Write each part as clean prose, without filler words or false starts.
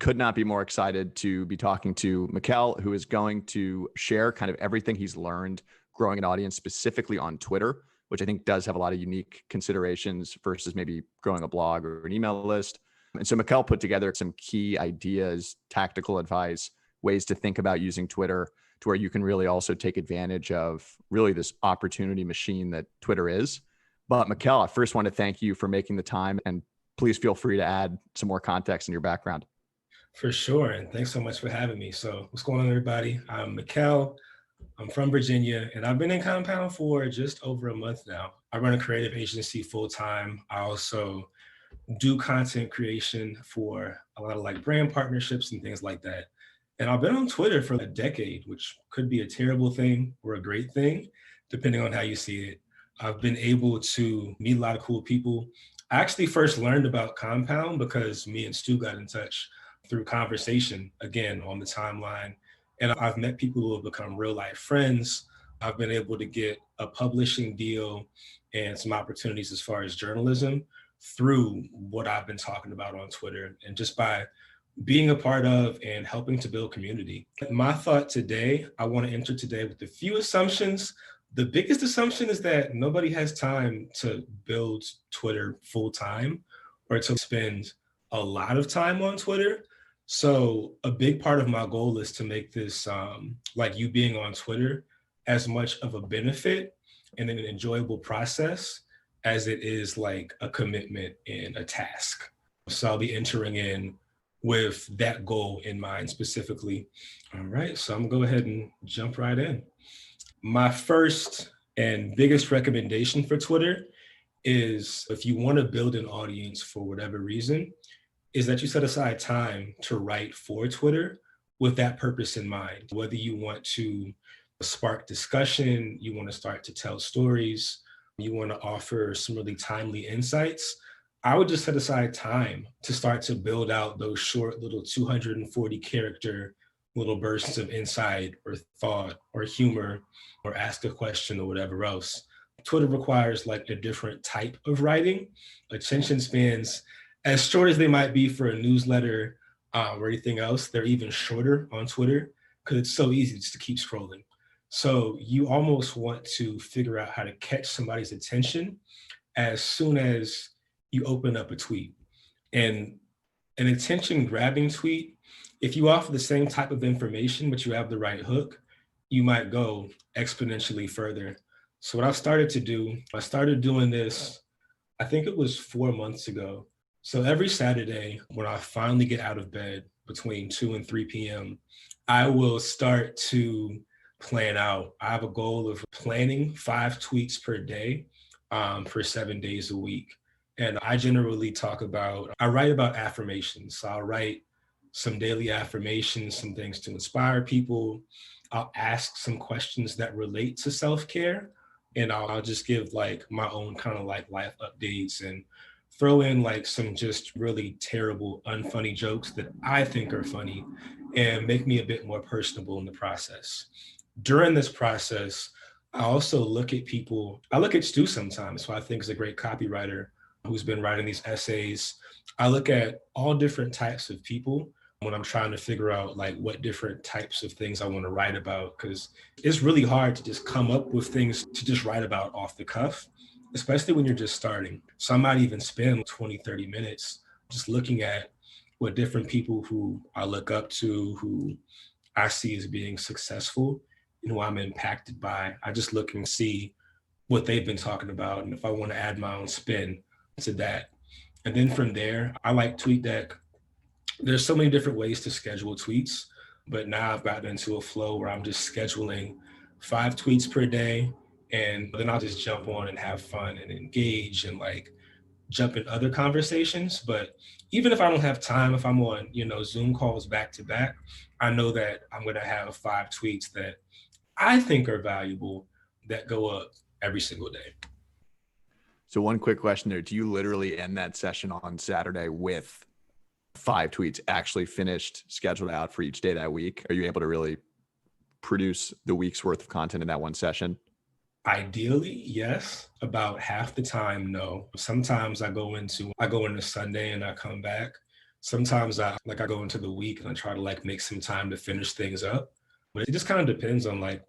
could not be more excited to be talking to Michell, who is going to share kind of everything he's learned growing an audience specifically on Twitter, which I think does have a lot of unique considerations versus maybe growing a blog or an email list. And so Michell put together some key ideas, tactical advice, ways to think about using Twitter to where you can really also take advantage of really this opportunity machine that Twitter is. But Michell, I first want to thank you for making the time, and please feel free to add some more context in your background. For sure. And thanks so much for having me. So what's going on, everybody? I'm Michell. I'm from Virginia, and I've been in Compound for just over a month now. I run a creative agency full time. I also do content creation for a lot of like brand partnerships and things like that. And I've been on Twitter for a decade, which could be a terrible thing or a great thing, depending on how you see it. I've been able to meet a lot of cool people. I actually first learned about Compound because me and Stu got in touch through conversation, again, on the timeline. And I've met people who have become real life friends. I've been able to get a publishing deal and some opportunities as far as journalism through what I've been talking about on Twitter and just by being a part of and helping to build community. My thought today, I want to enter today with a few assumptions. The biggest assumption is that nobody has time to build Twitter full time or to spend a lot of time on Twitter. So a big part of my goal is to make this like you being on Twitter as much of a benefit and an enjoyable process as it is like a commitment and a task. So I'll be entering in with that goal in mind specifically. All right, so I'm gonna go ahead and jump right in. My first and biggest recommendation for Twitter is if you want to build an audience for whatever reason, is that you set aside time to write for Twitter with that purpose in mind. Whether you want to spark discussion, you want to start to tell stories, you want to offer some really timely insights, I would just set aside time to start to build out those short little 240 character little bursts of insight or thought or humor or ask a question or whatever else. Twitter requires like a different type of writing. Attention spans, as short as they might be for a newsletter or anything else, they're even shorter on Twitter because it's so easy just to keep scrolling. So you almost want to figure out how to catch somebody's attention as soon as you open up a tweet. And an attention grabbing tweet, if you offer the same type of information, but you have the right hook, you might go exponentially further. So what I've started to do, I started doing this, I think it was 4 months ago. So every Saturday when I finally get out of bed between 2 and 3 p.m., I will start to plan out. I have a goal of planning 5 tweets per day for 7 days a week. And I generally I write about affirmations. So I'll write some daily affirmations, some things to inspire people. I'll ask some questions that relate to self-care. And I'll just give like my own kind of like life updates and throw in like some just really terrible, unfunny jokes that I think are funny and make me a bit more personable in the process. During this process, I also look at people, I look at Stu sometimes, who I think is a great copywriter who's been writing these essays. I look at all different types of people when I'm trying to figure out like what different types of things I want to write about, because it's really hard to just come up with things to just write about off the cuff, especially when you're just starting. So I might even spend 20, 30 minutes just looking at what different people who I look up to, who I see as being successful and who I'm impacted by. I just look and see what they've been talking about and if I want to add my own spin to that. And then from there, I like TweetDeck. There's so many different ways to schedule tweets, but now I've gotten into a flow where I'm just scheduling 5 tweets per day, and then I'll just jump on and have fun and engage and like jump in other conversations. But even if I don't have time, if I'm on, Zoom calls back to back, I know that I'm going to have 5 tweets that I think are valuable that go up every single day. So one quick question there. Do you literally end that session on Saturday with 5 tweets actually finished, scheduled out for each day that week? Are you able to really produce the week's worth of content in that one session? Ideally, yes. About half the time, no. Sometimes I go into Sunday and I come back. Sometimes I go into the week and I try to like make some time to finish things up. But it just kind of depends on like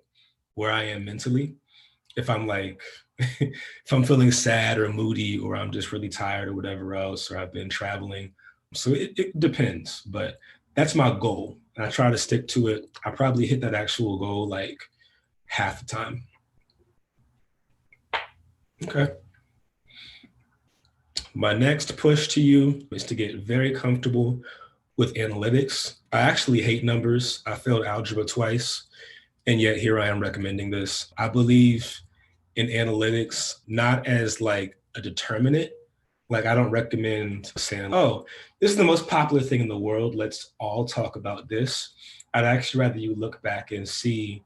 where I am mentally. If I'm like, if I'm feeling sad or moody, or I'm just really tired or whatever else, or I've been traveling. So it depends, but that's my goal. And I try to stick to it. I probably hit that actual goal like half the time. Okay. My next push to you is to get very comfortable with analytics. I actually hate numbers. I failed algebra twice, and yet here I am recommending this. I believe in analytics, not as like a determinant. Like I don't recommend saying, oh, this is the most popular thing in the world, let's all talk about this. I'd actually rather you look back and see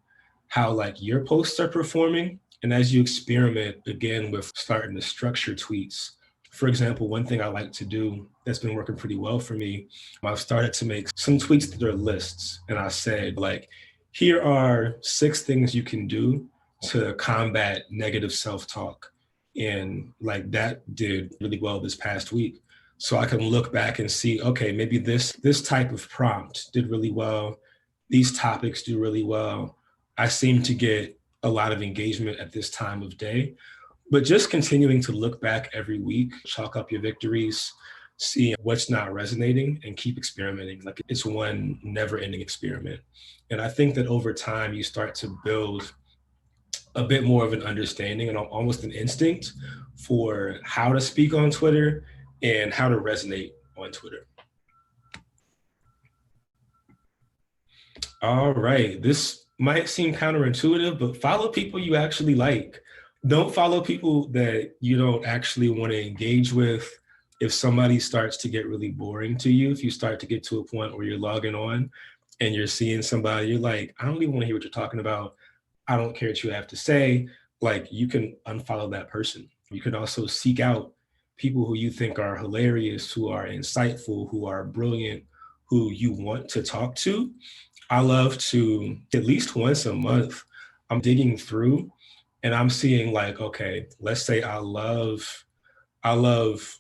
how like your posts are performing. And as you experiment again with starting to structure tweets, for example, one thing I like to do that's been working pretty well for me, I've started to make some tweets that are lists. And I said, like, here are 6 things you can do to combat negative self-talk. And like that did really well this past week. So I can look back and see, okay, maybe this type of prompt did really well. These topics do really well. I seem to get a lot of engagement at this time of day. But just continuing to look back every week, chalk up your victories, see what's not resonating, and keep experimenting. Like it's one never-ending experiment. And I think that over time, you start to build a bit more of an understanding and almost an instinct for how to speak on Twitter and how to resonate on Twitter. All right, this might seem counterintuitive, but follow people you actually like. Don't follow people that you don't actually want to engage with. If somebody starts to get really boring to you, if you start to get to a point where you're logging on and you're seeing somebody, you're like, I don't even want to hear what you're talking about. I don't care what you have to say. Like you can unfollow that person. You can also seek out people who you think are hilarious, who are insightful, who are brilliant, who you want to talk to. I love to at least once a month, I'm digging through and I'm seeing like, okay, let's say I love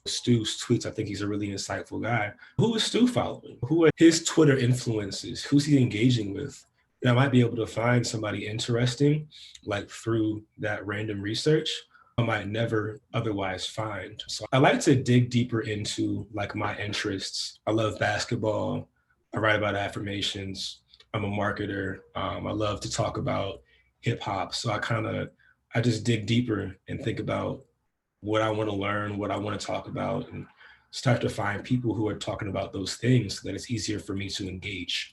Stu's tweets. I think he's a really insightful guy. Who is Stu following? Who are his Twitter influences? Who's he engaging with? And I might be able to find somebody interesting, like through that random research I might never otherwise find. So I like to dig deeper into like my interests. I love basketball. I write about affirmations. I'm a marketer. I love to talk about hip hop. So I just dig deeper and think about what I want to learn, what I want to talk about, and start to find people who are talking about those things so that it's easier for me to engage.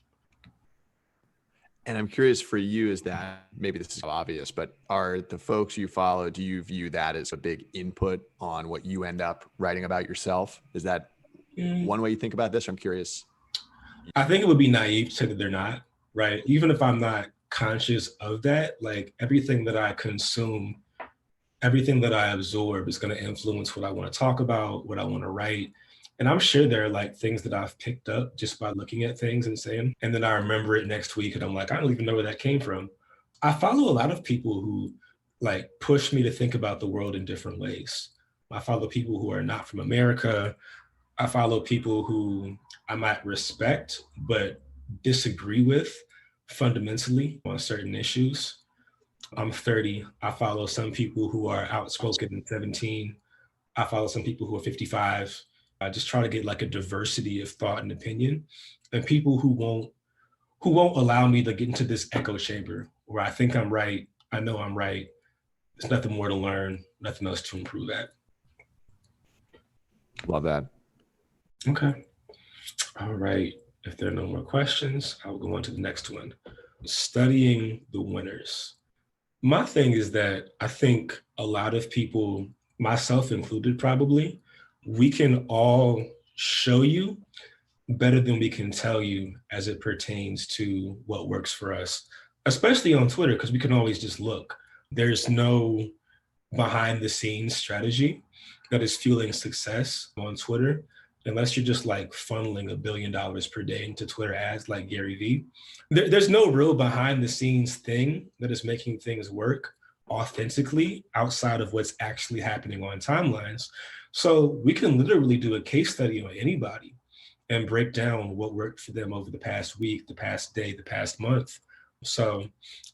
And I'm curious for you, is that maybe this is obvious, but are the folks you follow, do you view that as a big input on what you end up writing about yourself? Is that one way you think about this? I'm curious. I think it would be naive to say that they're not, right? Even if I'm not conscious of that, like everything that I consume, everything that I absorb is going to influence what I want to talk about, what I want to write. And I'm sure there are like things that I've picked up just by looking at things and saying, and then I remember it next week and I'm like, I don't even know where that came from. I follow a lot of people who like push me to think about the world in different ways. I follow people who are not from America. I follow people who I might respect, but disagree with fundamentally on certain issues. I'm 30. I follow some people who are outspoken and 17. I follow some people who are 55. I just try to get like a diversity of thought and opinion, and people who won't allow me to get into this echo chamber where I think I'm right. I know I'm right. There's nothing more to learn, nothing else to improve at. Love that. Okay. All right. If there are no more questions, I will go on to the next one. Studying the winners. My thing is that I think a lot of people, myself included probably, we can all show you better than we can tell you as it pertains to what works for us, especially on Twitter, because we can always just look. There's no behind the scenes strategy that is fueling success on Twitter, unless you're just like funneling $1 billion per day into Twitter ads like Gary Vee. There's no real behind the scenes thing that is making things work authentically outside of what's actually happening on timelines. So we can literally do a case study on anybody and break down what worked for them over the past week, the past day, the past month. So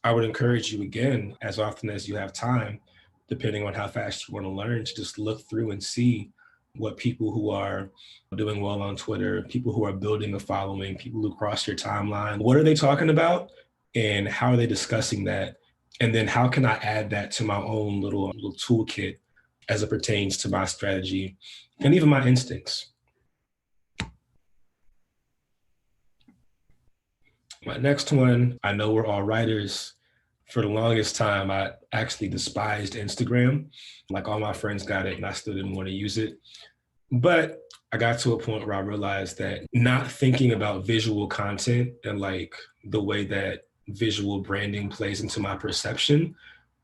I would encourage you again, as often as you have time, depending on how fast you want to learn, to just look through and see what people who are doing well on Twitter, people who are building a following, people who cross your timeline, what are they talking about and how are they discussing that? And then how can I add that to my own little toolkit as it pertains to my strategy and even my instincts? My next one, I know we're all writers. For the longest time, I actually despised Instagram. Like all my friends got it and I still didn't want to use it. But I got to a point where I realized that not thinking about visual content and like the way that visual branding plays into my perception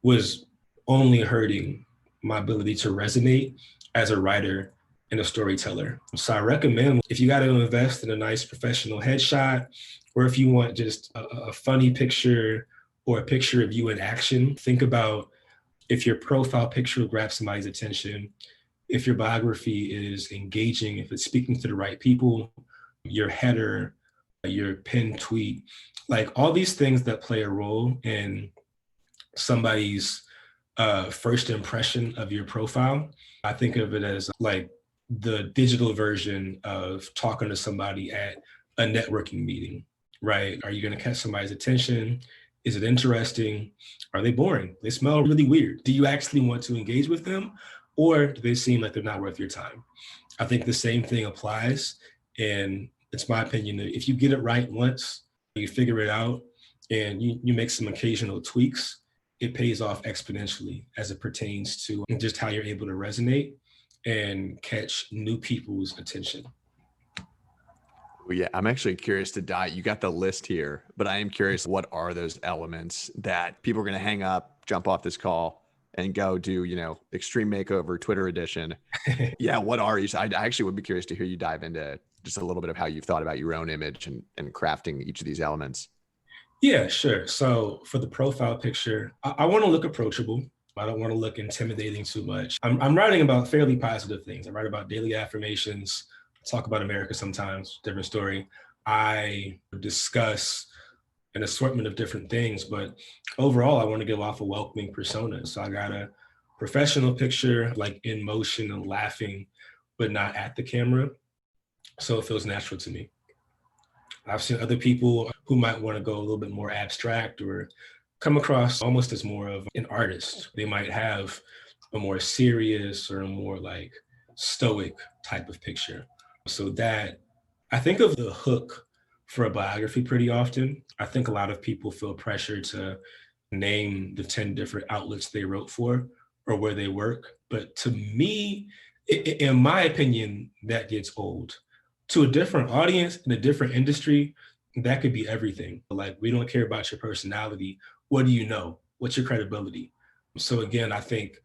was only hurting my ability to resonate as a writer and a storyteller. So I recommend, if you got to invest in a nice professional headshot, or if you want just a funny picture or a picture of you in action, think about if your profile picture will grab somebody's attention, if your biography is engaging, if it's speaking to the right people, your header, your pinned tweet, like all these things that play a role in somebody's first impression of your profile. I think of it as like the digital version of talking to somebody at a networking meeting, right? Are you going to catch somebody's attention? Is it interesting? Are they boring? They smell really weird. Do you actually want to engage with them? Or do they seem like they're not worth your time? I think the same thing applies. And it's my opinion that if you get it right once, you figure it out, and you make some occasional tweaks, it pays off exponentially as it pertains to just how you're able to resonate and catch new people's attention. Well, yeah, I'm actually curious to dive. You got the list here, but I am curious, what are those elements that people are going to hang up, jump off this call, and go do, extreme makeover Twitter edition? Yeah, what are you? I actually would be curious to hear you dive into just a little bit of how you've thought about your own image and crafting each of these elements. Yeah, sure. So for the profile picture, I want to look approachable. I don't want to look intimidating too much. I'm writing about fairly positive things. I write about daily affirmations, talk about America sometimes, different story. I discuss an assortment of different things, but overall, I want to give off a welcoming persona. So I got a professional picture, like in motion and laughing, but not at the camera. So it feels natural to me. I've seen other people who might want to go a little bit more abstract or come across almost as more of an artist. They might have a more serious or a more like stoic type of picture. So that I think of the hook for a biography pretty often. I think a lot of people feel pressure to name the 10 different outlets they wrote for or where they work. But to me, in my opinion, that gets old. To a different audience in a different industry, that could be everything. Like, we don't care about your personality. What do you know? What's your credibility? So again, I think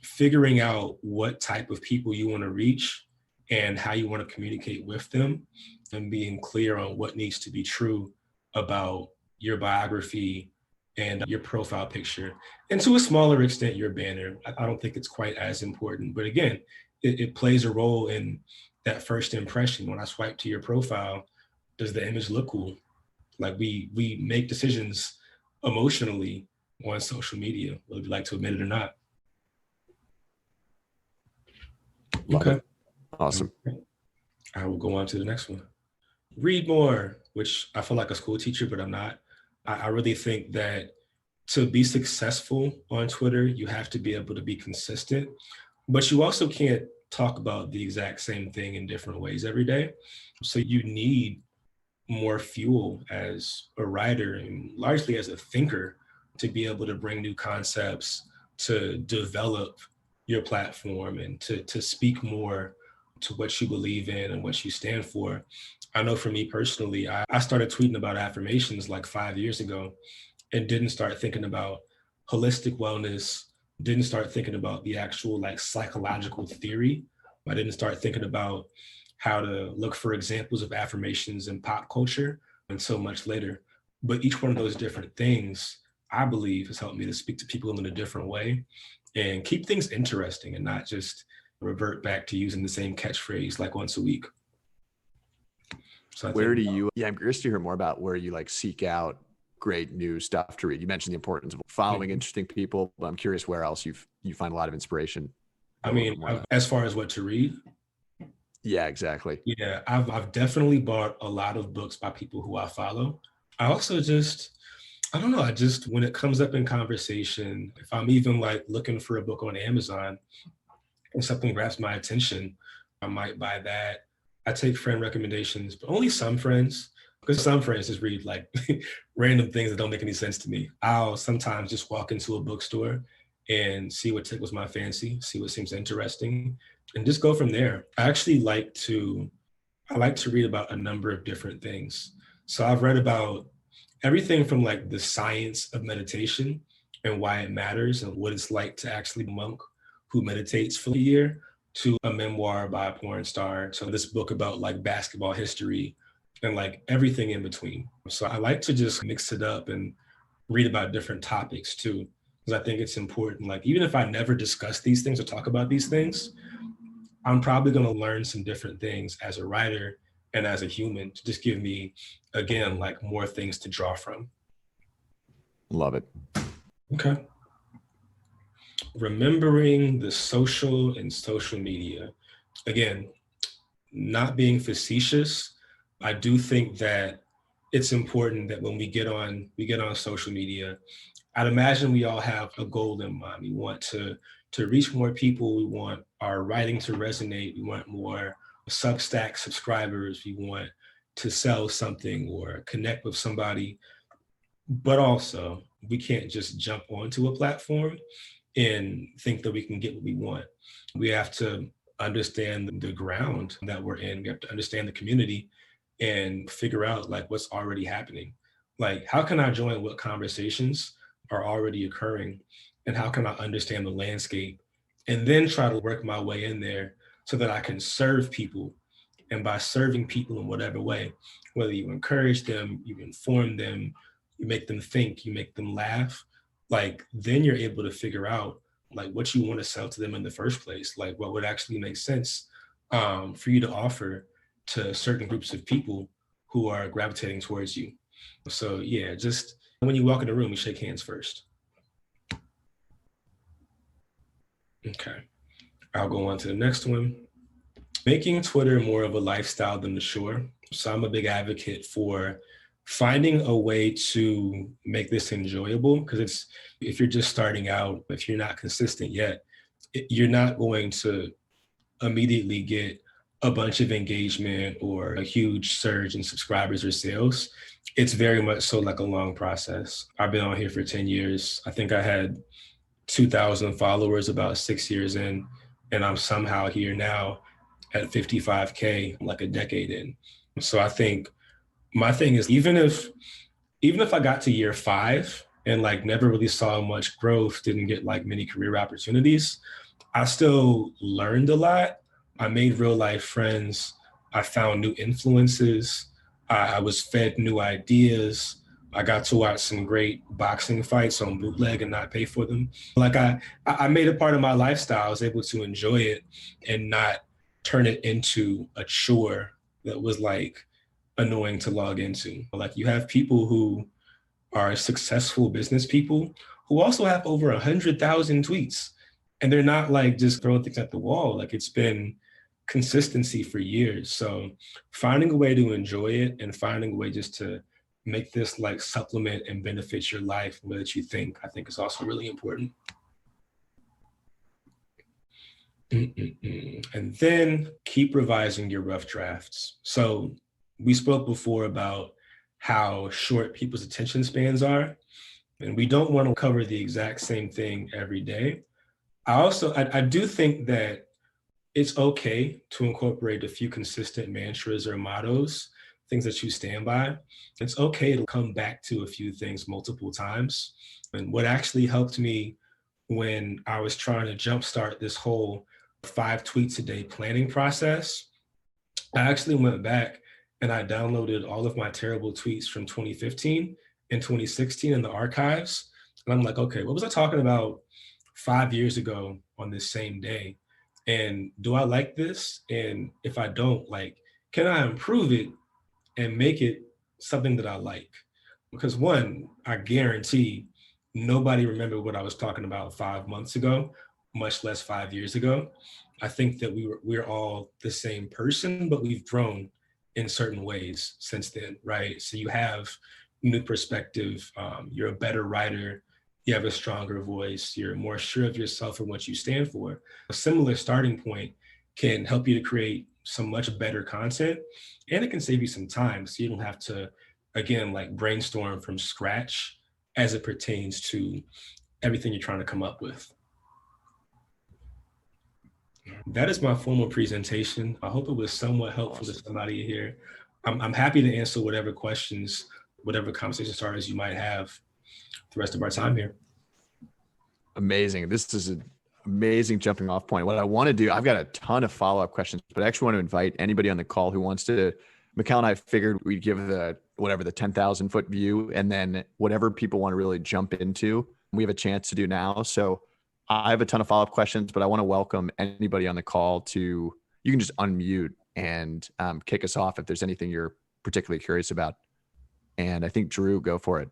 figuring out what type of people you want to reach and how you want to communicate with them and being clear on what needs to be true about your biography and your profile picture. And to a smaller extent, your banner. I don't think it's quite as important. But again, it plays a role in that first impression. When I swipe to your profile, does the image look cool? Like we make decisions emotionally on social media, whether we like to admit it or not. Love Okay. it. Awesome. I will go on to the next one. Read more, which I feel like a school teacher, but I'm not. I really think that to be successful on Twitter, you have to be able to be consistent, but you also can't talk about the exact same thing in different ways every day. So you need more fuel as a writer and largely as a thinker to be able to bring new concepts, to develop your platform and to speak more to what you believe in and what you stand for. I know for me personally, I started tweeting about affirmations like 5 years ago and didn't start thinking about holistic wellness, didn't start thinking about the actual like psychological theory. I didn't start thinking about how to look for examples of affirmations in pop culture until much later. But each one of those different things, I believe, has helped me to speak to people in a different way and keep things interesting and not just revert back to using the same catchphrase like once a week. So I Where think, do you, yeah, I'm curious to hear more about where you like seek out great new stuff to read. You mentioned the importance of following Mhm. interesting people, but I'm curious where else you find a lot of inspiration. I Go a little mean, bit more on that. as far as what to read, Yeah, exactly. yeah, I've definitely bought a lot of books by people who I follow. I also just, I don't know, I just, when it comes up in conversation, if I'm even like looking for a book on Amazon and something grabs my attention, I might buy that. I take friend recommendations, but only some friends, because some friends just read like random things that don't make any sense to me. I'll sometimes just walk into a bookstore and see what tickles my fancy, see what seems interesting, and just go from there. I like to read about a number of different things. So I've read about everything from like the science of meditation and why it matters and what it's like to actually be a monk who meditates for a year, to a memoir by a porn star, to this book about like basketball history and like everything in between. So I like to just mix it up and read about different topics too, because I think it's important. Like, even if I never discuss these things or talk about these things, I'm probably going to learn some different things as a writer and as a human to just give me, again, like more things to draw from. Love it. Okay. Remembering the social and social media. Again, not being facetious, I do think that it's important that when we get on social media, I'd imagine we all have a goal in mind. We want to reach more people. We want our writing to resonate. We want more Substack subscribers. We want to sell something or connect with somebody. But also, we can't just jump onto a platform and think that we can get what we want. We have to understand the ground that we're in. We have to understand the community and figure out like what's already happening. Like, how can I join what conversations are already occurring? And how can I understand the landscape and then try to work my way in there so that I can serve people? And by serving people in whatever way, whether you encourage them, you inform them, you make them think, you make them laugh, like then you're able to figure out like what you want to sell to them in the first place, like what would actually make sense for you to offer to certain groups of people who are gravitating towards you. So yeah, just when you walk in the room, you shake hands first. Okay, I'll go on to the next one. Making Twitter more of a lifestyle than the shore. So I'm a big advocate for finding a way to make this enjoyable, because it's, if you're just starting out, if you're not consistent yet, you're not going to immediately get a bunch of engagement or a huge surge in subscribers or sales. It's very much so like a long process. I've been on here for 10 years. I think I had 2,000 followers about 6 years in, and I'm somehow here now at 55K, like a decade in. So I think my thing is, even if I got to year 5 and like never really saw much growth, didn't get like many career opportunities, I still learned a lot. I made real life friends. I found new influences. I was fed new ideas. I got to watch some great boxing fights on bootleg and not pay for them. Like I made it part of my lifestyle. I was able to enjoy it and not turn it into a chore that was like annoying to log into. Like, you have people who are successful business people who also have over 100,000 tweets, and they're not like just throwing things at the wall. Like, it's been consistency for years. So finding a way to enjoy it and finding a way just to make this like supplement and benefit your life the way that you think, I think is also really important. And then keep revising your rough drafts. So we spoke before about how short people's attention spans are, and we don't want to cover the exact same thing every day. I do think that it's okay to incorporate a few consistent mantras or mottos, things that you stand by. It's okay to come back to a few things multiple times. And what actually helped me when I was trying to jumpstart this whole 5 tweets a day planning process, I actually went back and I downloaded all of my terrible tweets from 2015 and 2016 in the archives. And I'm like, okay, what was I talking about 5 years ago on this same day? And do I like this? And if I don't, like, can I improve it and make it something that I like. Because one, I guarantee nobody remembered what I was talking about 5 months ago, much less 5 years ago. I think that we're all the same person, but we've grown in certain ways since then, right? So you have new perspective. You're a better writer. You have a stronger voice. You're more sure of yourself and what you stand for. A similar starting point can help you to create some much better content, and it can save you some time. So you don't have to, again, like brainstorm from scratch as it pertains to everything you're trying to come up with. That is my formal presentation. I hope it was somewhat helpful to somebody here. I'm happy to answer whatever questions, whatever conversation starters you might have the rest of our time here. Amazing. This is an amazing jumping off point. What I want to do, I've got a ton of follow-up questions, but I actually want to invite anybody on the call who wants to. Michell and I figured we'd give the 10,000 foot view, and then whatever people want to really jump into, we have a chance to do now. So I have a ton of follow-up questions, but I want to welcome anybody on the call to, you can just unmute and kick us off if there's anything you're particularly curious about. And I think Drew, go for it.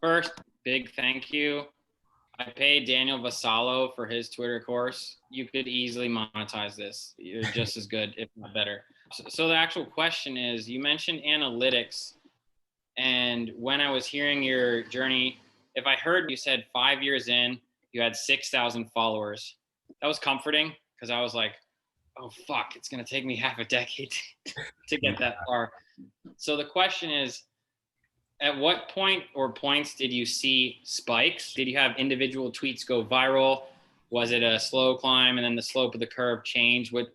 First, big thank you. I paid Daniel Vassallo for his Twitter course. You could easily monetize this. You're just as good, if not better. So the actual question is, you mentioned analytics. And when I was hearing your journey, if I heard you said 5 years in, you had 6,000 followers, that was comforting, because I was like, oh, fuck, it's going to take me half a decade to get that far. So the question is, at what point or points did you see spikes? Did you have individual tweets go viral? Was it a slow climb and then the slope of the curve change? Would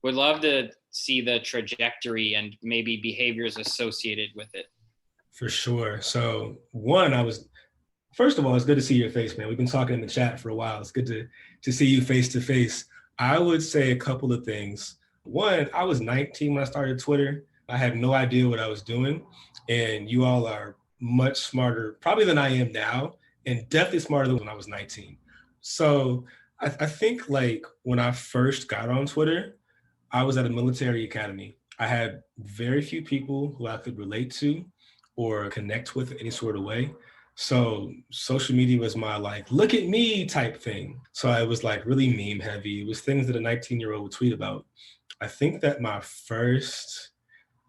love to see the trajectory and maybe behaviors associated with it. For sure. So one, first of all, it's good to see your face, man. We've been talking in the chat for a while. It's good to see you face to face. I would say a couple of things. One, I was 19 when I started Twitter. I had no idea what I was doing. And you all are much smarter probably than I am now, and definitely smarter than when I was 19. So I think like when I first got on Twitter, I was at a military academy. I had very few people who I could relate to or connect with in any sort of way. So social media was my like, look at me type thing. So I was like really meme heavy. It was things that a 19-year-old would tweet about. I think that this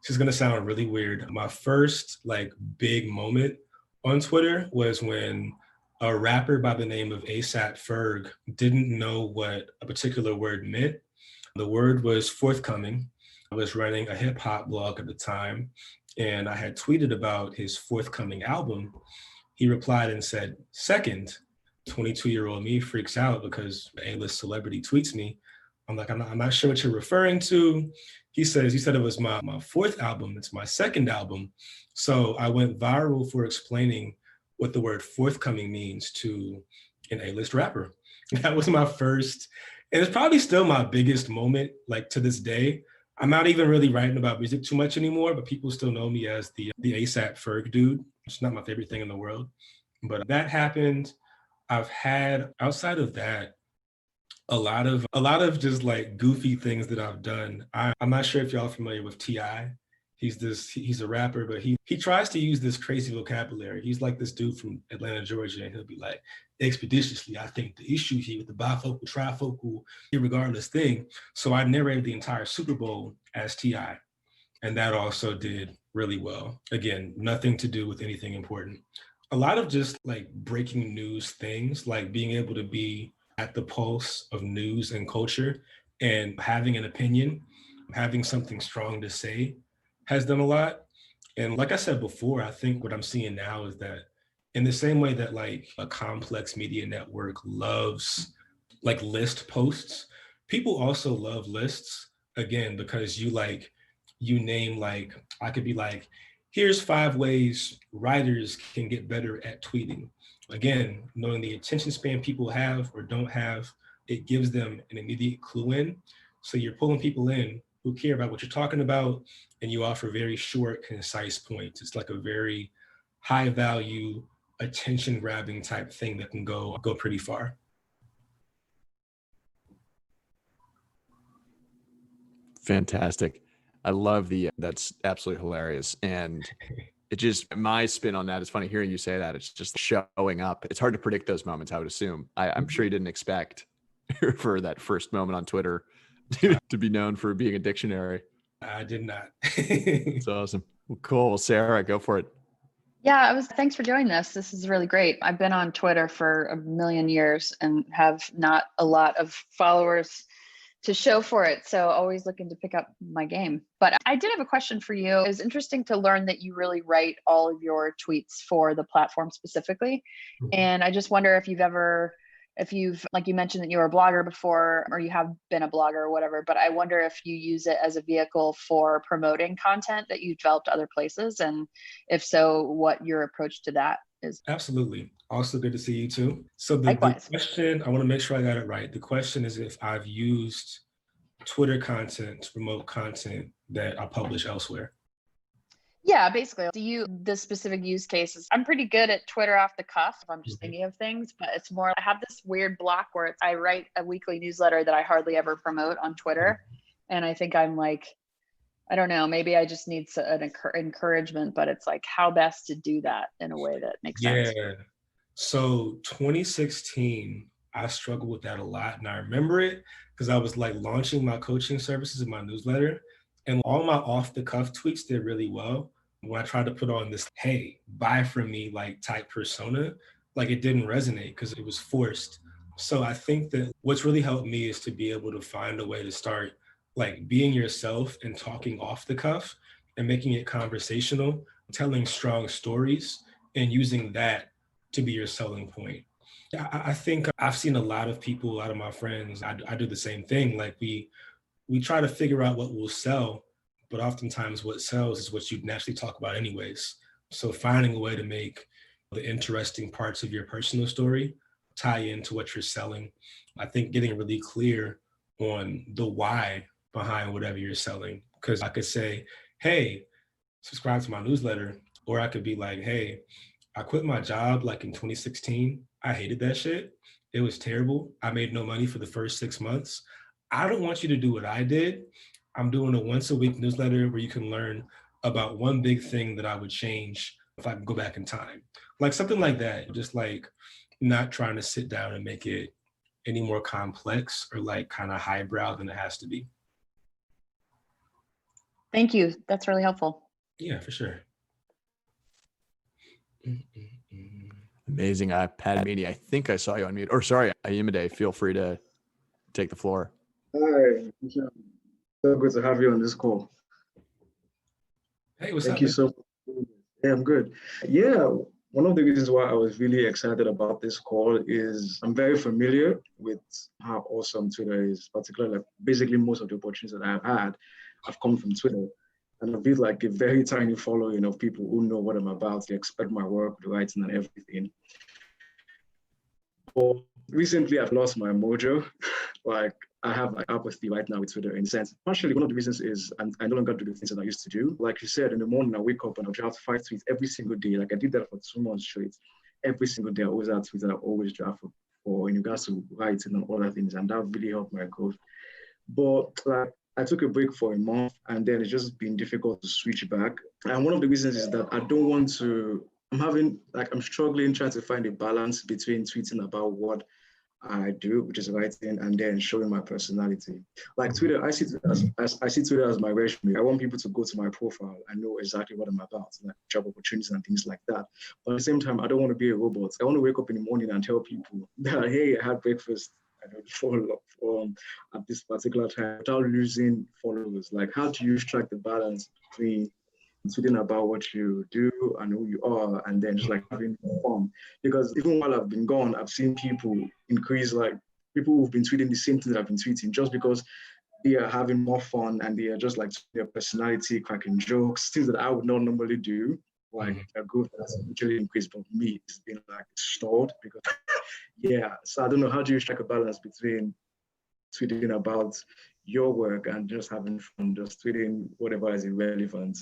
is gonna sound really weird. My first like big moment on Twitter was when a rapper by the name of ASAP Ferg didn't know what a particular word meant. The word was forthcoming. I was running a hip hop blog at the time, and I had tweeted about his forthcoming album. He replied and said, second. 22-year-old me freaks out because the A-list celebrity tweets me. I'm like, I'm not sure what you're referring to. He says, you said it was my fourth album. It's my second album. So I went viral for explaining what the word forthcoming means to an A-list rapper. That was my first, and it's probably still my biggest moment, like to this day. I'm not even really writing about music too much anymore, but people still know me as the ASAP Ferg dude. It's not my favorite thing in the world, but that happened. I've had, outside of that, a lot of just like goofy things that I've done. I'm not sure if y'all are familiar with T.I. He's a rapper, but he tries to use this crazy vocabulary. He's like this dude from Atlanta, Georgia, and he'll be like, expeditiously, I think the issue here with the bifocal, trifocal, irregardless thing. So I narrated the entire Super Bowl as T.I., and that also did really well. Again, nothing to do with anything important. A lot of just like breaking news things, like being able to be at the pulse of news and culture and having an opinion, having something strong to say has done a lot. And like I said before, I think what I'm seeing now is that in the same way that like a complex media network loves like list posts, people also love lists, again, because you name, like, I could be like, here's 5 ways writers can get better at tweeting. Again, knowing the attention span people have or don't have, it gives them an immediate clue in. So you're pulling people in who care about what you're talking about, and you offer very short, concise points. It's like a very high value, attention grabbing type thing that can go pretty far. Fantastic. I love that's absolutely hilarious. And it just, my spin on that is funny hearing you say that. It's just showing up. It's hard to predict those moments, I would assume. I'm sure you didn't expect for that first moment on Twitter to be known for being a dictionary. I did not. It's awesome. Well, cool. Well, Sarah, go for it. Yeah, thanks for joining this. This is really great. I've been on Twitter for a million years and have not a lot of followers to show for it. So always looking to pick up my game. But I did have a question for you. It was interesting to learn that you really write all of your tweets for the platform specifically. And I just wonder if you've, like you mentioned that you were a blogger before, or you have been a blogger or whatever, but I wonder if you use it as a vehicle for promoting content that you developed other places. And if so, what your approach to that is. Absolutely. Also good to see you too. So the question, I want to make sure I got it right. The question is if I've used Twitter content to promote content that I publish elsewhere. Yeah, basically. The specific use cases? I'm pretty good at Twitter off the cuff if I'm just thinking of things, but it's more, I have this weird block where I write a weekly newsletter that I hardly ever promote on Twitter. And I think I'm like, I don't know, maybe I just need an encouragement, but it's like how best to do that in a way that makes sense. Yeah. So 2016, I struggled with that a lot. And I remember it because I was like launching my coaching services in my newsletter. And all my off the cuff tweets did really well. When I tried to put on this, hey, buy from me, like type persona, like it didn't resonate because it was forced. So I think that what's really helped me is to be able to find a way to start like being yourself and talking off the cuff and making it conversational, telling strong stories and using that to be your selling point. I think I've seen a lot of people, a lot of my friends, I do the same thing. Like we try to figure out what will sell, but oftentimes what sells is what you naturally talk about anyways. So finding a way to make the interesting parts of your personal story tie into what you're selling. I think getting really clear on the why behind whatever you're selling. Because I could say, hey, subscribe to my newsletter. Or I could be like, hey, I quit my job like in 2016. I hated that shit. It was terrible. I made no money for the first 6 months. I don't want you to do what I did. I'm doing a once a week newsletter where you can learn about one big thing that I would change if I could go back in time. Like something like that, just like not trying to sit down and make it any more complex or like kind of highbrow than it has to be. Thank you. That's really helpful. Yeah, for sure. Amazing. Padmini, I think I saw you on mute. Or sorry, Ayimide, feel free to take the floor. Hi, Michell. So good to have you on this call. Hey, what's up? Thank you so much. Yeah, I'm good. Yeah, one of the reasons why I was really excited about this call is I'm very familiar with how awesome Twitter is, particularly like basically most of the opportunities that I've had have come from Twitter. And I've built like a very tiny following of people who know what I'm about, they expect my work, the writing and everything. But recently I've lost my mojo. Like I have like apathy right now with Twitter in a sense. Partially one of the reasons is I no longer do the things that I used to do. Like you said, in the morning I wake up and I'll draft 5 tweets every single day. Like I did that for 2 months straight. Every single day I always had tweets that I always draft for in regards to writing and other things. And that really helped my growth. But like I took a break for a month and then it's just been difficult to switch back. And one of the reasons is that I don't want to, I'm struggling trying to find a balance between tweeting about what I do, which is writing, and then showing my personality. Like Twitter, I see Twitter as my resume. I want people to go to my profile and know exactly what I'm about, like job opportunities and things like that. But at the same time, I don't want to be a robot. I want to wake up in the morning and tell people that, hey, I had breakfast at this particular time without losing followers. Like, how do you strike the balance between tweeting about what you do and who you are, and then just like having fun? Because even while I've been gone, I've seen people increase, like people who've been tweeting the same thing that I've been tweeting just because they are having more fun and they are just like their personality, cracking jokes, things that I would not normally do. Like a growth that's actually increased, but me, it's been like stalled because yeah. So I don't know, how do you strike a balance between tweeting about your work and just having fun, just tweeting whatever is irrelevant?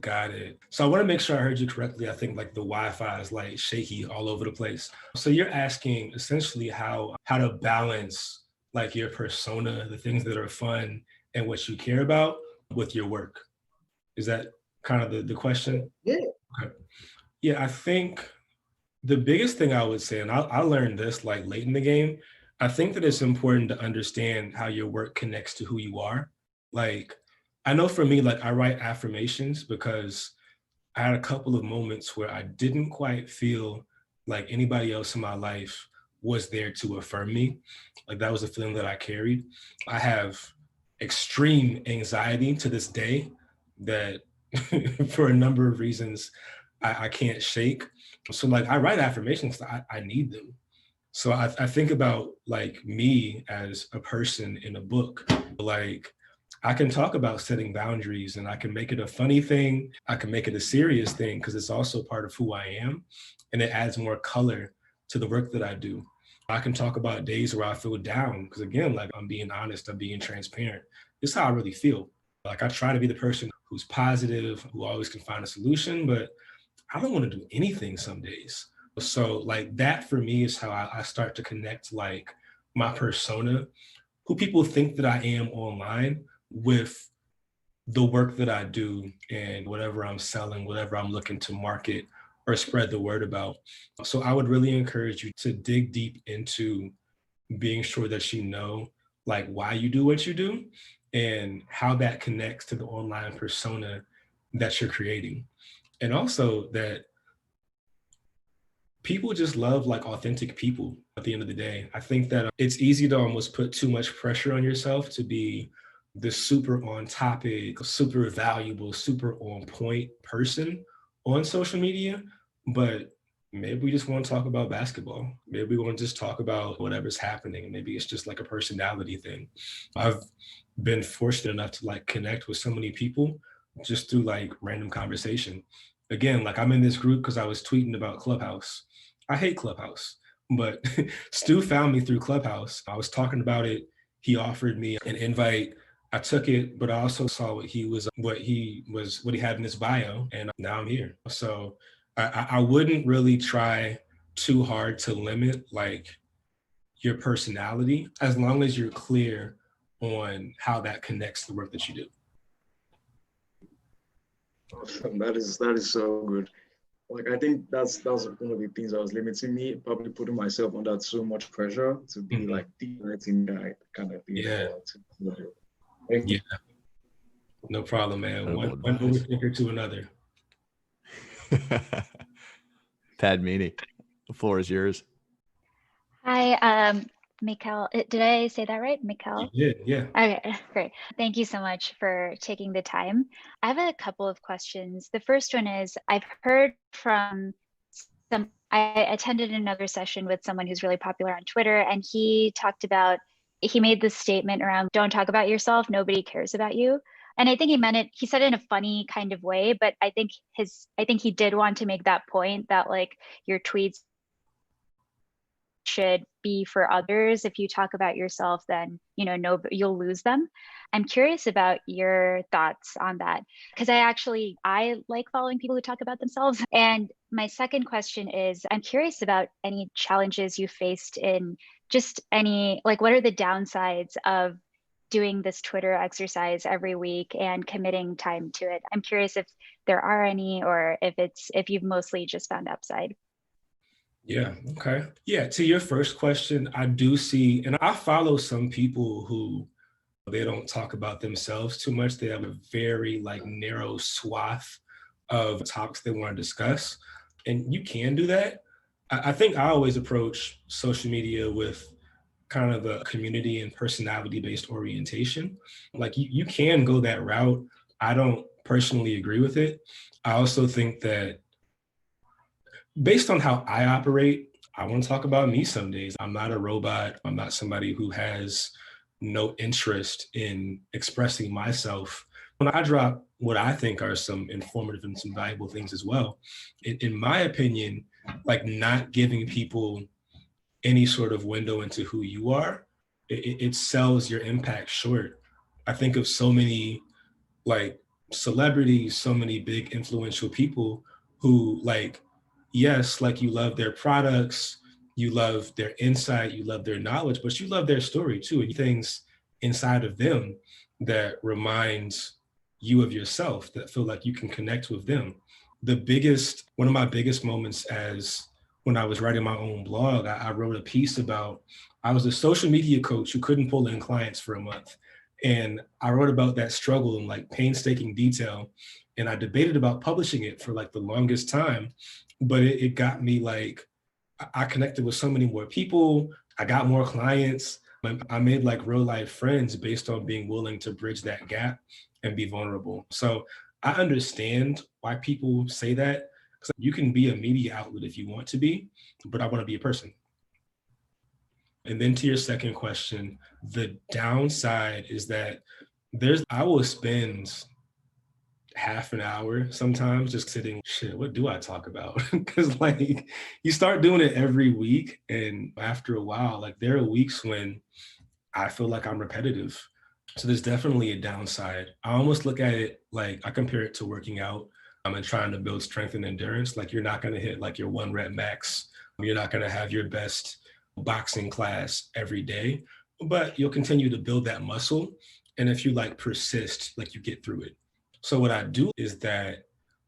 Got it. So I want to make sure I heard you correctly. I think like the Wi-Fi is like shaky all over the place. So you're asking essentially how to balance like your persona, the things that are fun and what you care about, with your work? Is that kind of the question? Yeah. Okay. Yeah, I think the biggest thing I would say, and I learned this like late in the game, I think that it's important to understand how your work connects to who you are. Like, I know for me, like I write affirmations because I had a couple of moments where I didn't quite feel like anybody else in my life was there to affirm me. Like that was a feeling that I carried. I have extreme anxiety to this day that for a number of reasons I can't shake. So like I write affirmations, I need them. So I think about like me as a person in a book, like I can talk about setting boundaries and I can make it a funny thing. I can make it a serious thing because it's also part of who I am. And it adds more color to the work that I do. I can talk about days where I feel down because again, like I'm being honest, I'm being transparent. This is how I really feel. Like I try to be the person who's positive, who always can find a solution, but I don't want to do anything some days. So like that for me is how I start to connect like my persona, who people think that I am online with the work that I do and whatever I'm selling, whatever I'm looking to market or spread the word about. So I would really encourage you to dig deep into being sure that you know like why you do what you do and how that connects to the online persona that you're creating. And also that people just love like authentic people at the end of the day. I think that it's easy to almost put too much pressure on yourself to be the super on topic, super valuable, super on point person on social media. But maybe we just want to talk about basketball. Maybe we want to just talk about whatever's happening. Maybe it's just like a personality thing. I've been fortunate enough to like connect with so many people just through like random conversation. Again, like I'm in this group because I was tweeting about Clubhouse. I hate Clubhouse, but Stu found me through Clubhouse. I was talking about it. He offered me an invite. I took it, but I also saw what he had in his bio, and now I'm here. So I wouldn't really try too hard to limit like your personality as long as you're clear on how that connects to the work that you do. Awesome. That is so good. Like I think that's one of the things that was limiting me, probably putting myself under so much pressure to be like the writing guy kind of thing. Yeah. Thank you. Yeah. No problem, man. One advice. overthinker to another. Padmini, the floor is yours. Hi, Michell. Did I say that right? Michell? You did, yeah. Okay, great. Thank you so much for taking the time. I have a couple of questions. The first one is, I've heard from I attended another session with someone who's really popular on Twitter, and he made this statement around, don't talk about yourself, nobody cares about you. And I think he said it in a funny kind of way, but I think he did want to make that point that like your tweets should be for others. If you talk about yourself, then you'll lose them. I'm curious about your thoughts on that, because I like following people who talk about themselves. And my second question is, I'm curious about any challenges you faced in just what are the downsides of doing this Twitter exercise every week and committing time to it? I'm curious if there are any, or if you've mostly just found upside. Yeah. Okay. Yeah. To your first question, I do see, and I follow some people who they don't talk about themselves too much. They have a very like narrow swath of topics they want to discuss. And you can do that. I think I always approach social media with kind of a community and personality based orientation. Like you can go that route. I don't personally agree with it. I also think that based on how I operate, I want to talk about me some days. I'm not a robot. I'm not somebody who has no interest in expressing myself. When I drop what I think are some informative and some valuable things as well, in my opinion, like not giving people any sort of window into who you are, it sells your impact short. I think of so many like celebrities, so many big influential people who like, yes, like you love their products, you love their insight, you love their knowledge, but you love their story too, and things inside of them that reminds you of yourself that feel like you can connect with them. One of my biggest moments as when I was writing my own blog, I wrote a piece about, I was a social media coach who couldn't pull in clients for a month. And I wrote about that struggle in like painstaking detail. And I debated about publishing it for like the longest time, but it got me like, I connected with so many more people. I got more clients. I made like real life friends based on being willing to bridge that gap and be vulnerable. So I understand why people say that. Because you can be a media outlet if you want to be, but I want to be a person. And then to your second question, the downside is that I will spend half an hour sometimes just sitting, shit, what do I talk about? Because like you start doing it every week, and after a while, like there are weeks when I feel like I'm repetitive. So there's definitely a downside. I almost look at it like I compare it to working out and trying to build strength and endurance. Like you're not going to hit like your 1 rep max. You're not going to have your best boxing class every day, but you'll continue to build that muscle. And if you like persist, like you get through it. So what I do is that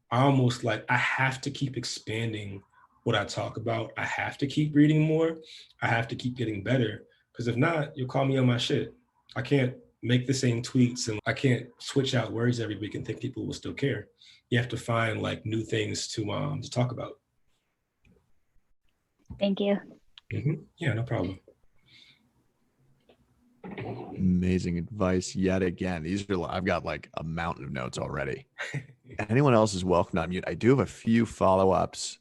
I almost like, I have to keep expanding what I talk about. I have to keep reading more. I have to keep getting better. Because if not, you'll call me on my shit. I can't make the same tweets and I can't switch out words every week and think people will still care. You have to find like new things to talk about. Thank you. Mm-hmm. Yeah, no problem. Amazing advice yet again. I've got like a mountain of notes already. Anyone else is welcome to unmute. I do have a few follow-ups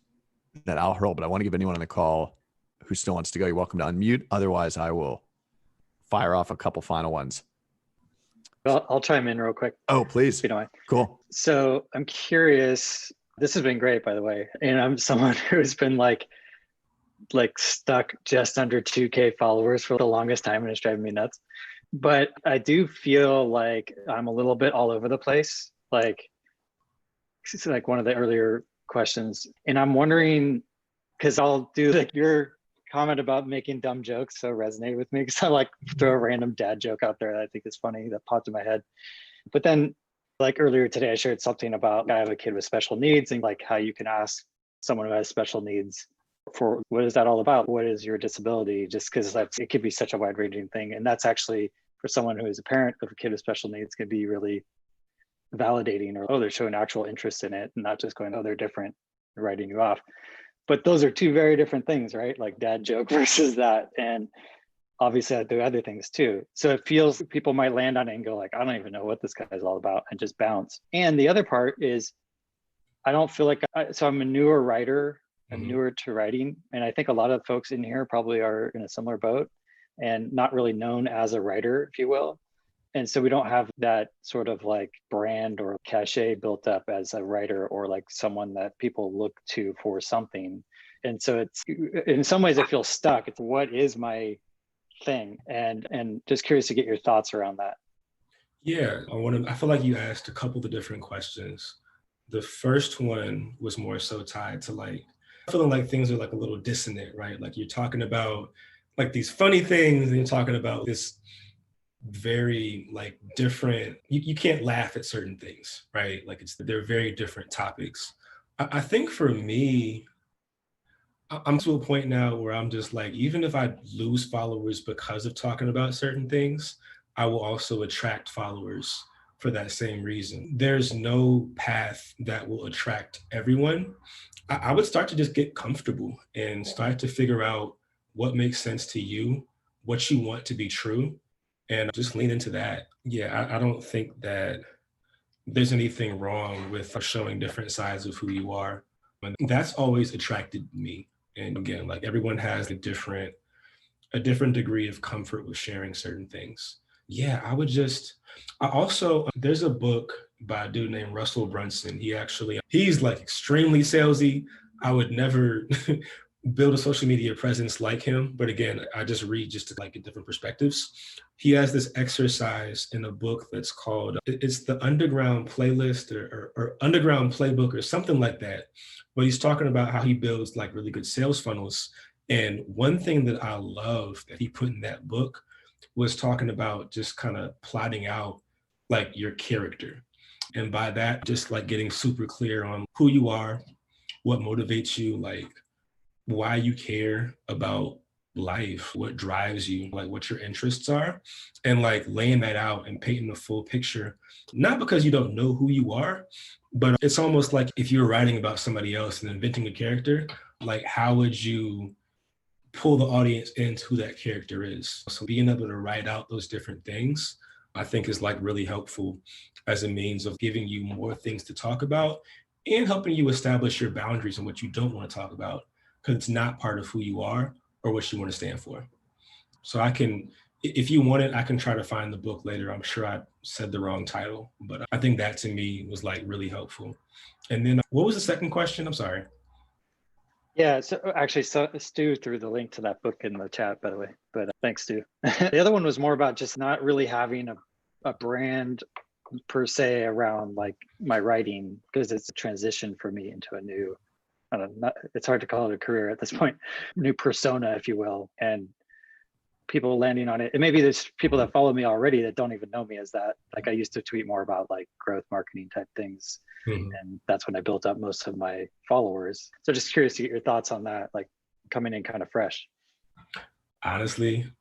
that I'll hurl, but I want to give anyone on the call who still wants to go, you're welcome to unmute. Otherwise, I will fire off a couple final ones. Well, I'll chime in real quick. Oh, please. If you don't mind. Cool. So I'm curious, this has been great, by the way. And I'm someone who's been like stuck just under 2K followers for the longest time, and it's driving me nuts. But I do feel like I'm a little bit all over the place. Like one of the earlier questions. And I'm wondering, because I'll do like your comment about making dumb jokes so resonated with me, because I like throw a random dad joke out there that I think is funny that popped in my head. But then like earlier today, I shared something about I have a kid with special needs and like how you can ask someone who has special needs for what is that all about? What is your disability? Just because it could be such a wide ranging thing. And that's actually for someone who is a parent of a kid with special needs can be really validating, or, oh, they're showing actual interest in it and not just going, oh, they're different, writing you off. But those are two very different things, right? Like dad joke versus that. And obviously I do other things too. So it feels people might land on it and go like, I don't even know what this guy is all about, and just bounce. And the other part is, I don't feel like, so I'm a newer writer, I'm newer to writing. And I think a lot of folks in here probably are in a similar boat and not really known as a writer, if you will. And so we don't have that sort of like brand or cachet built up as a writer or like someone that people look to for something. And so it's, in some ways I feel stuck. It's what is my thing? And just curious to get your thoughts around that. Yeah, I feel like you asked a couple of different questions. The first one was more so tied to like, feeling like things are like a little dissonant, right? Like you're talking about like these funny things and you're talking about this very like different, you can't laugh at certain things, right? Like they're very different topics. I think for me, I'm to a point now where I'm just like, even if I lose followers because of talking about certain things, I will also attract followers for that same reason. There's no path that will attract everyone. I would start to just get comfortable and start to figure out what makes sense to you, what you want to be true, and just lean into that. Yeah, I don't think that there's anything wrong with showing different sides of who you are. And that's always attracted me. And again, like everyone has a different degree of comfort with sharing certain things. Yeah, there's a book by a dude named Russell Brunson. He's like extremely salesy. I would never build a social media presence like him. But again, I just read just to like get different perspectives. He has this exercise in a book that's called, it's the Underground Playlist or Underground Playbook or something like that. But he's talking about how he builds like really good sales funnels. And one thing that I love that he put in that book was talking about just kind of plotting out like your character. And by that, just like getting super clear on who you are, what motivates you, like why you care about life, what drives you, like what your interests are, and like laying that out and painting the full picture, not because you don't know who you are, but it's almost like if you're writing about somebody else and inventing a character, like how would you pull the audience into who that character is? So being able to write out those different things, I think is like really helpful as a means of giving you more things to talk about and helping you establish your boundaries and what you don't want to talk about, because it's not part of who you are or what you want to stand for. So I can, if you want it, I can try to find the book later. I'm sure I said the wrong title, but I think that to me was like really helpful. And then what was the second question? I'm sorry. Yeah, so actually, so Stu threw the link to that book in the chat, by the way, but thanks, Stu. The other one was more about just not really having a brand per se around like my writing, because it's a transition for me into a new, I don't know, it's hard to call it a career at this point, new persona, if you will, and people landing on it. And maybe there's people that follow me already that don't even know me as that. Like I used to tweet more about like growth marketing type things. And that's when I built up most of my followers. So just curious to get your thoughts on that, like coming in kind of fresh. Honestly,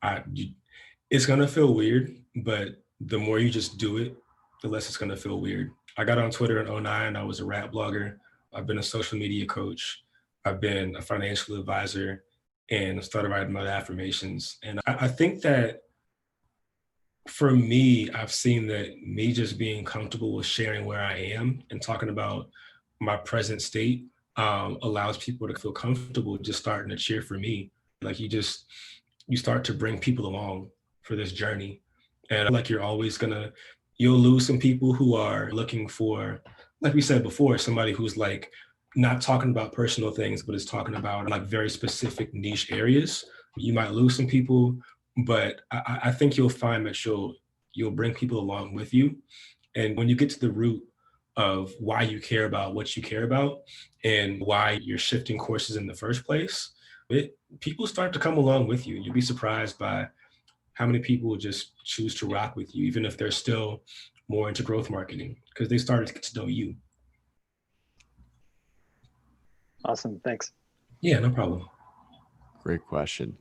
it's going to feel weird, but the more you just do it, the less it's going to feel weird. I got on Twitter in 2009. I was a rap blogger. I've been a social media coach. I've been a financial advisor and started writing about affirmations. And I think that for me, I've seen that me just being comfortable with sharing where I am and talking about my present state allows people to feel comfortable just starting to cheer for me. Like you start to bring people along for this journey. And like you'll lose some people who are looking for, like we said before, somebody who's like not talking about personal things, but is talking about like very specific niche areas. You might lose some people, but I think you'll find that you'll bring people along with you. And when you get to the root of why you care about what you care about and why you're shifting courses in the first place, people start to come along with you. You'll be surprised by how many people will just choose to rock with you, even if they're still more into growth marketing, because they started to get to know you. Awesome, thanks. Yeah, no problem. Great question.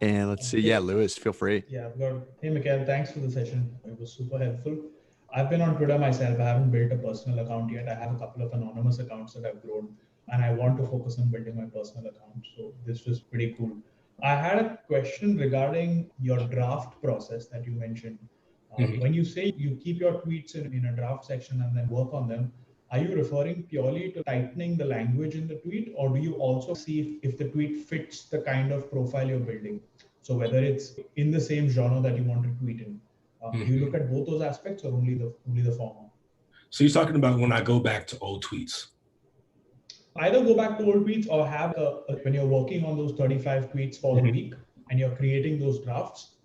And let's see. Yeah, Lewis, feel free. Yeah, good. Hey, Michelle, thanks for the session. It was super helpful. I've been on Twitter myself. I haven't built a personal account yet. I have a couple of anonymous accounts that I've grown, and I want to focus on building my personal account. So this was pretty cool. I had a question regarding your draft process that you mentioned. When you say you keep your tweets in a draft section and then work on them, are you referring purely to tightening the language in the tweet, or do you also see if the tweet fits the kind of profile you're building? So whether it's in the same genre that you want to tweet in, do you look at both those aspects or only the former? So you're talking about when I go back to old tweets? Either go back to old tweets or have when you're working on those 35 tweets for the week and you're creating those drafts,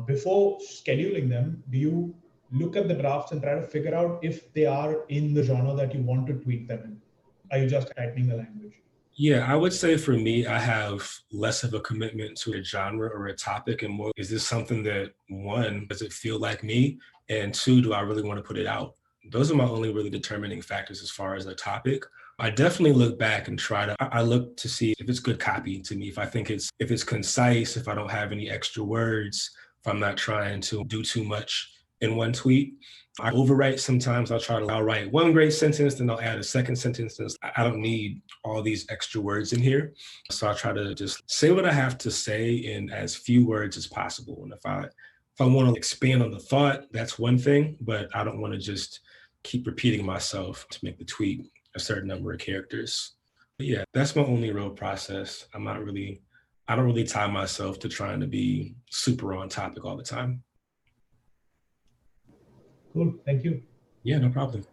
before scheduling them, do you look at the drafts and try to figure out if they are in the genre that you want to tweet them in? Are you just tightening the language? Yeah, I would say for me, I have less of a commitment to a genre or a topic and more, is this something that, one, does it feel like me? And two, do I really want to put it out? Those are my only really determining factors as far as a topic. I definitely look back and I look to see if it's good copy to me, if it's concise, if I don't have any extra words, if I'm not trying to do too much in one tweet. I overwrite sometimes. I'll write one great sentence, then I'll add a second sentence. I don't need all these extra words in here. So I try to just say what I have to say in as few words as possible. And if I want to expand on the thought, that's one thing, but I don't want to just keep repeating myself to make the tweet a certain number of characters. But yeah, that's my only real process. I don't really tie myself to trying to be super on topic all the time. Cool, thank you. Yeah, no problem.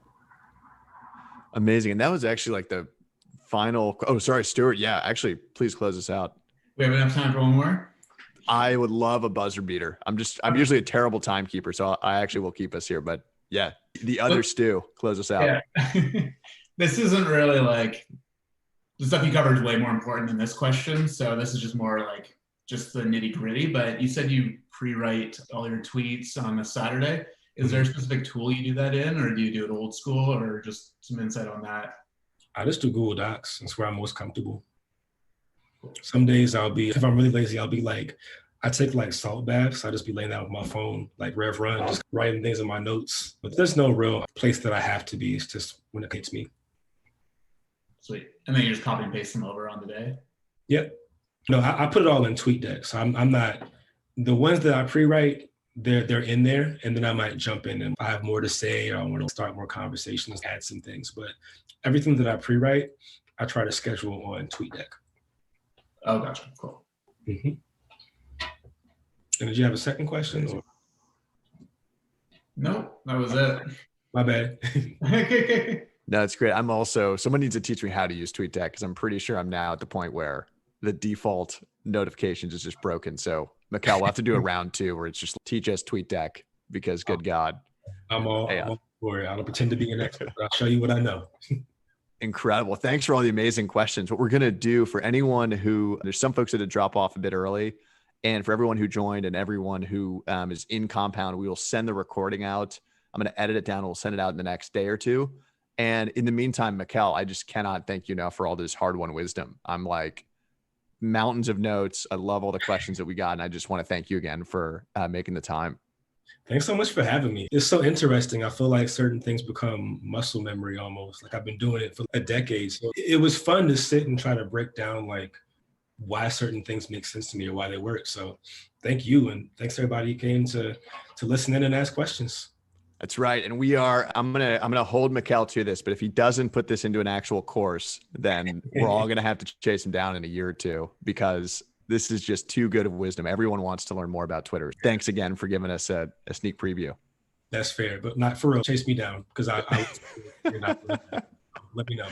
Amazing. And that was actually like the final, oh, sorry, Stuart. Yeah, actually, please close us out. We have enough time for one more? I would love a buzzer beater. I'm usually a terrible timekeeper, so I actually will keep us here, but yeah, the other Stu, close us out. Yeah. This isn't really like, the stuff you covered is way more important than this question. So this is just more like just the nitty gritty, but you said you pre-write all your tweets on a Saturday. Is there a specific tool you do that in, or do you do it old school, or just some insight on that? I just do Google Docs. That's where I'm most comfortable. Some days if I'm really lazy, I take like salt baths. I just be laying out with my phone, like Rev Run, just writing things in my notes. But there's no real place that I have to be. It's just when it hits me. Sweet. And then you just copy and paste them over on the day? Yep. No, I put it all in TweetDeck. So I'm not, the ones that I pre-write, they're in there, and then I might jump in and if I have more to say or I want to start more conversations, add some things. But everything that I pre-write, I try to schedule on TweetDeck. Oh, gotcha. Cool. Mm-hmm. And did you have a second question? Or? No, that was it. My bad. No, it's great. I'm also, someone needs to teach me how to use TweetDeck because I'm pretty sure I'm now at the point where the default notifications is just broken. So Michell, we'll have to do a round 2 where it's just teach us TweetDeck because good God. I'm all for it. I don't pretend to be an expert, but I'll show you what I know. Incredible. Thanks for all the amazing questions. What we're going to do for anyone who, there's some folks that had drop off a bit early, and for everyone who joined and everyone who is in Compound, we will send the recording out. I'm going to edit it down. We'll send it out in the next day or 2. And in the meantime, Michell, I just cannot thank you enough for all this hard-won wisdom. I'm like mountains of notes. I love all the questions that we got. And I just want to thank you again for making the time. Thanks so much for having me. It's so interesting. I feel like certain things become muscle memory almost. Like I've been doing it for a decade. So it was fun to sit and try to break down like why certain things make sense to me or why they work. So thank you. And thanks to everybody who came to listen in and ask questions. That's right. And I'm going to hold Michell to this, but if he doesn't put this into an actual course, then we're all going to have to chase him down in a year or 2 because this is just too good of wisdom. Everyone wants to learn more about Twitter. Thanks again for giving us a sneak preview. That's fair, but not for real. Chase me down because you're not let me know.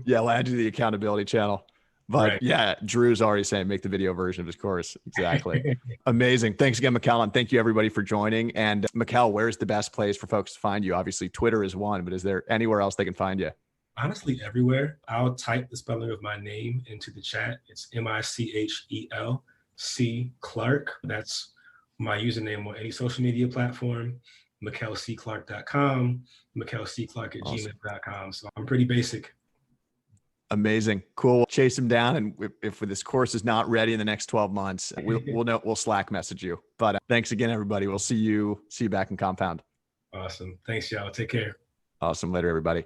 Yeah, I'll add you to the accountability channel. But right. Yeah, Drew's already saying make the video version of his course. Exactly. Amazing. Thanks again, Michell. And thank you everybody for joining. And Michell, where's the best place for folks to find you? Obviously, Twitter is one, but is there anywhere else they can find you? Honestly, everywhere. I'll type the spelling of my name into the chat. It's Michel C. Clark. That's my username on any social media platform. MichellCClark.com, MichellCClark@gmail.com. So I'm pretty basic. Amazing. Cool. We'll chase him down. And if this course is not ready in the next 12 months, we'll Slack message you. But thanks again, everybody. We'll see you back in Compound. Awesome. Thanks, y'all. Take care. Awesome. Later, everybody.